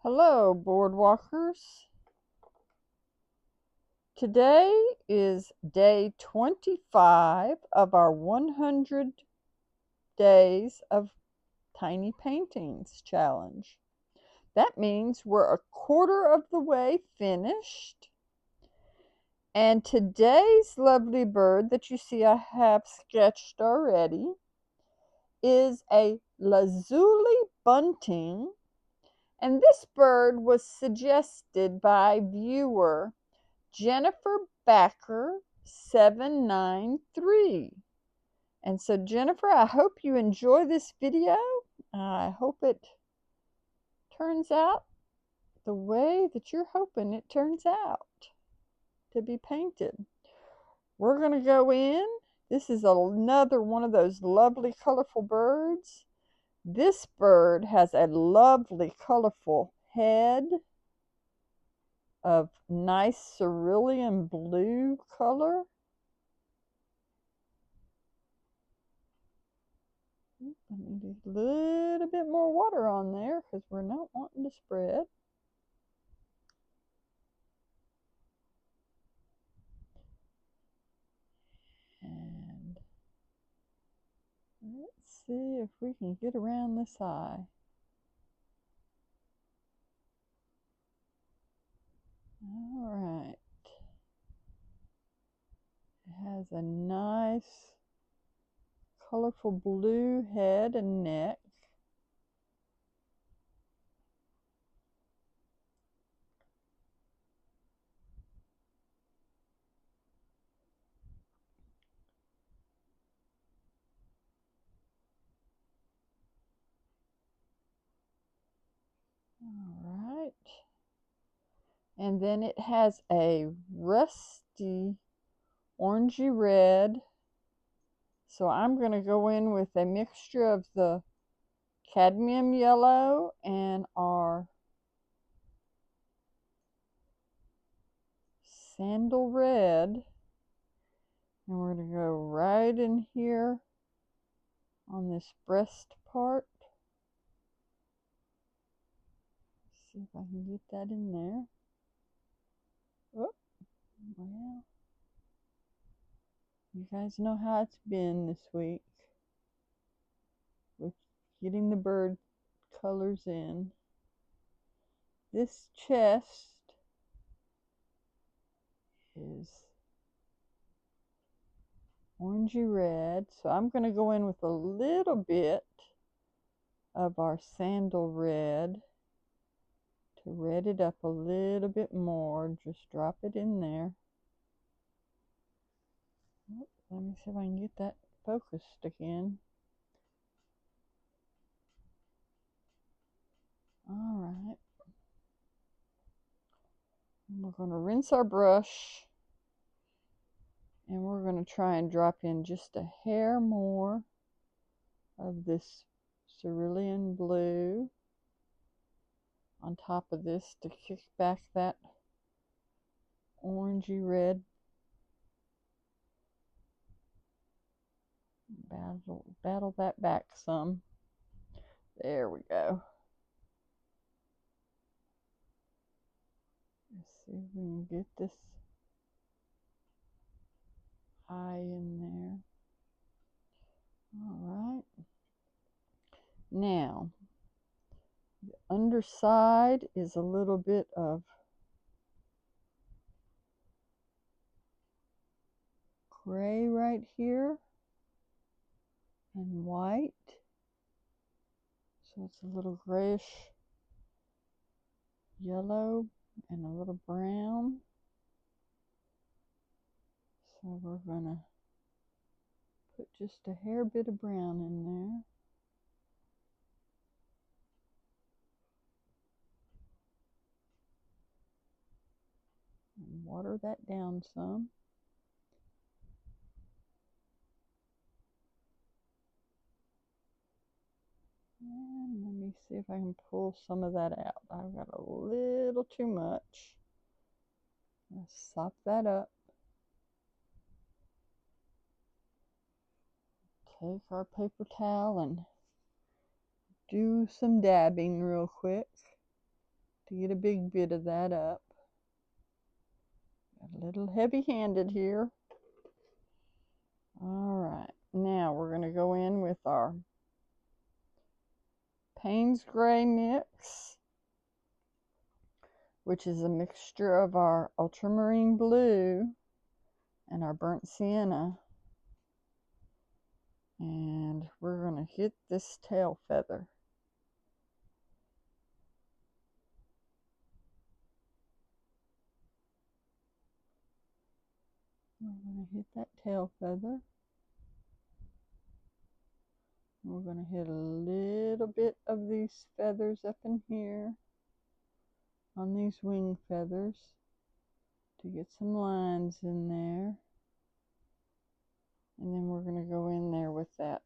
Hello, boardwalkers. Today is day 25 of our 100 days of tiny paintings challenge. That means we're a quarter of the way finished. And today's lovely bird that you see I have sketched already is a Lazuli Bunting. And this bird was suggested by viewer Jennifer Backer 793. And so Jennifer, I hope you enjoy this video. I hope it turns out the way that you're hoping it turns out to be painted. We're going to go in. This is another one of those lovely colorful birds. This bird has a lovely colorful head of nice cerulean blue color. I need a little bit more water on there because we're not wanting to spread. And let's see if we can get around this eye. All right. It has a nice colorful blue head and neck. All right. And then it has a rusty orangey red. So I'm going to go in with a mixture of the cadmium yellow and our sandal red. And we're going to go right in here on this breast part. See if I can get that in there. Oh, well, you guys know how it's been this week with getting the bird colors in. This chest is orangey red, so I'm going to go in with a little bit of our sandal red to red it up a little bit more. Just drop it in there. Let me see if I can get that focused again. All right. And we're going to rinse our brush, and we're going to try and drop in just a hair more of this cerulean blue on top of this to kick back that orangey red. Battle that back some. There we go. Let's see if we can get this eye in there. All right. Now, the underside is a little bit of gray right here and white. So it's a little grayish yellow and a little brown. So we're going to put just a hair bit of brown in there. And water that down some. And let me see if I can pull some of that out. I've got a little too much. Let's sop that up. Take our paper towel and do some dabbing real quick. to get a big bit of that up. A little heavy-handed here. All right, now we're going to go in with our Payne's Gray mix, which is a mixture of our ultramarine blue and our burnt sienna. And we're going to hit this tail feather. We're going to hit that tail feather. We're going to hit a little bit of these feathers up in here on these wing feathers to get some lines in there. And then we're going to go in there with that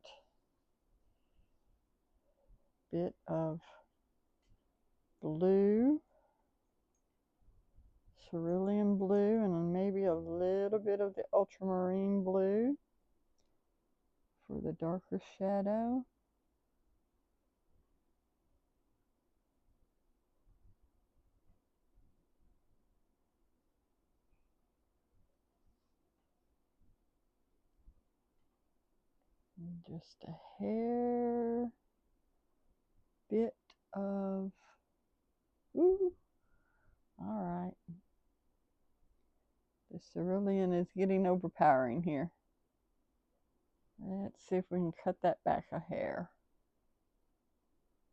bit of blue, cerulean blue, and maybe a little bit of the ultramarine blue for the darker shadow. And just a hair bit of, ooh, all right. The cerulean is getting overpowering here. Let's see if we can cut that back a hair.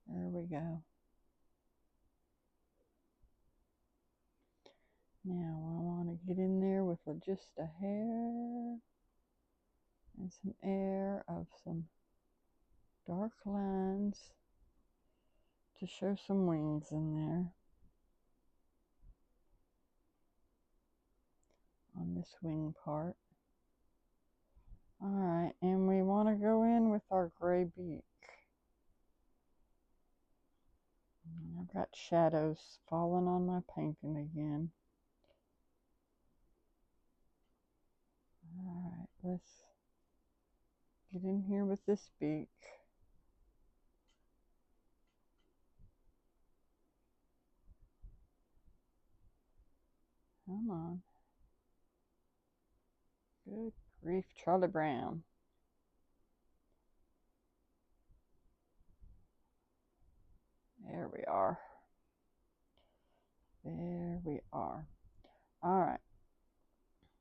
There we go. Now I want to get in there with just a hair and some air of some dark lines to show some wings in there on this wing part. Alright, and we want to go in with our gray beak. I've got shadows falling on my painting again. Alright, let's get in here with this beak. Come on. Good grief, Charlie Brown. There we are. There we are. Alright.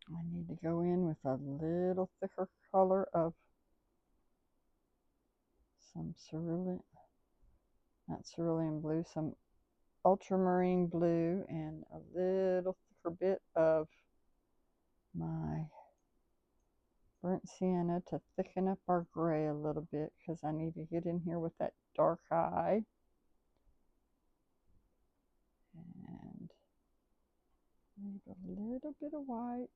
I need to go in with a little thicker color of some cerulean, not cerulean blue, some ultramarine blue, and a little thicker bit of my burnt sienna to thicken up our gray a little bit, because I need to get in here with that dark eye. And maybe a little bit of white.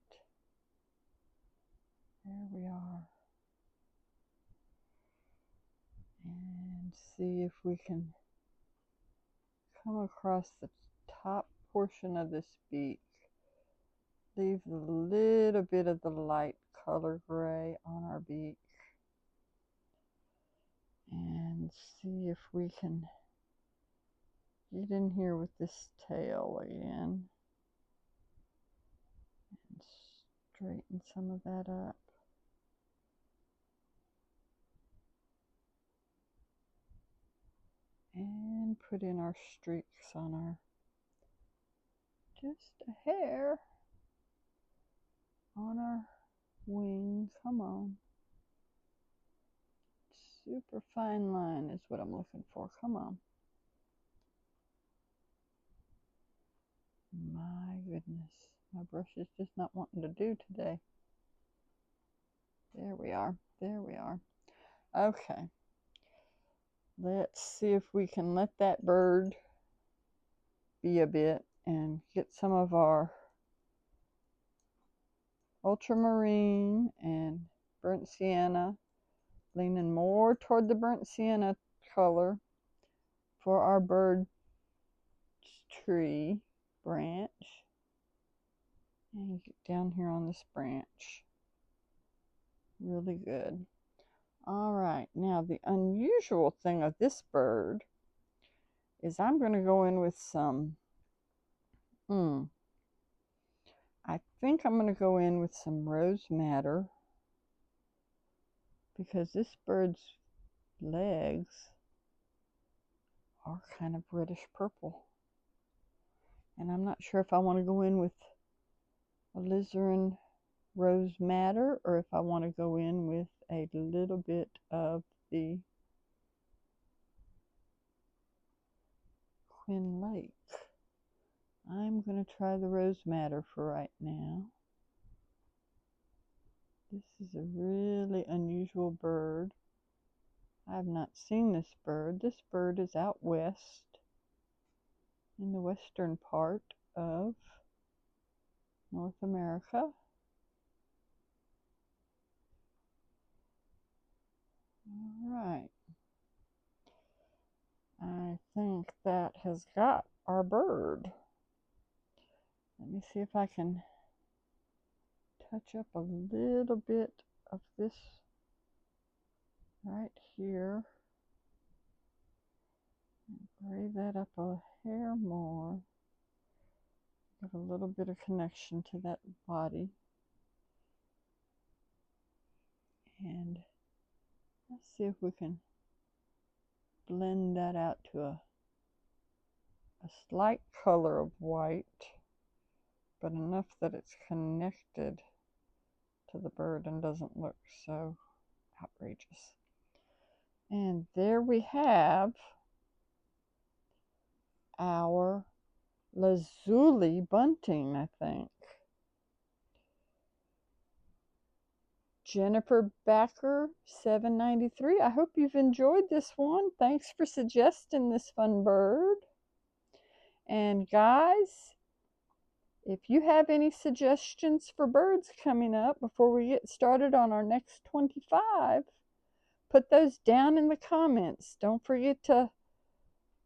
There we are. And see if we can come across the top portion of this beak. Leave a little bit of the light color gray on our beak. And see if we can get in here with this tail again. And straighten some of that up. And put in our streaks on our, just a hair on our wing. Come on. Super fine line is what I'm looking for. Come on. My goodness. My brush is just not wanting to do today. There we are. There we are. Okay. Let's see if we can let that bird be a bit and get some of our ultramarine and burnt sienna, leaning more toward the burnt sienna color for our bird tree branch. And get down here on this branch. Really good. Alright, now the unusual thing of this bird is I'm going to go in with some I think I'm going to go in with some rose madder because this bird's legs are kind of reddish purple. And I'm not sure if I want to go in with alizarin rose madder or if I want to go in with a little bit of the Quinn Lake. I'm going to try the rose madder for right now. This is a really unusual bird. I have not seen this bird. This bird is out west in the western part of North America. All right. I think that has got our bird. Let me see if I can touch up a little bit of this right here. Gray that up a hair more. Get a little bit of connection to that body. And let's see if we can blend that out to a slight color of white, but enough that it's connected to the bird and doesn't look so outrageous. And there we have our Lazuli Bunting, I think. Jennifer Backer 793. I hope you've enjoyed this one. Thanks for suggesting this fun bird. And guys, if you have any suggestions for birds coming up before we get started on our next 25, put those down in the comments. Don't forget to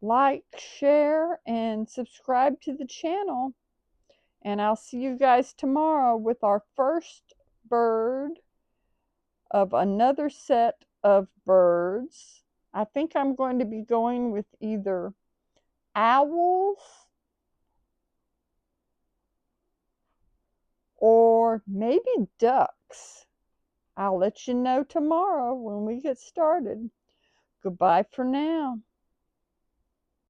like, share, and subscribe to the channel. And I'll see you guys tomorrow with our first bird of another set of birds. I think I'm going to be going with either owls or maybe ducks. I'll let you know tomorrow when we get started. Goodbye for now.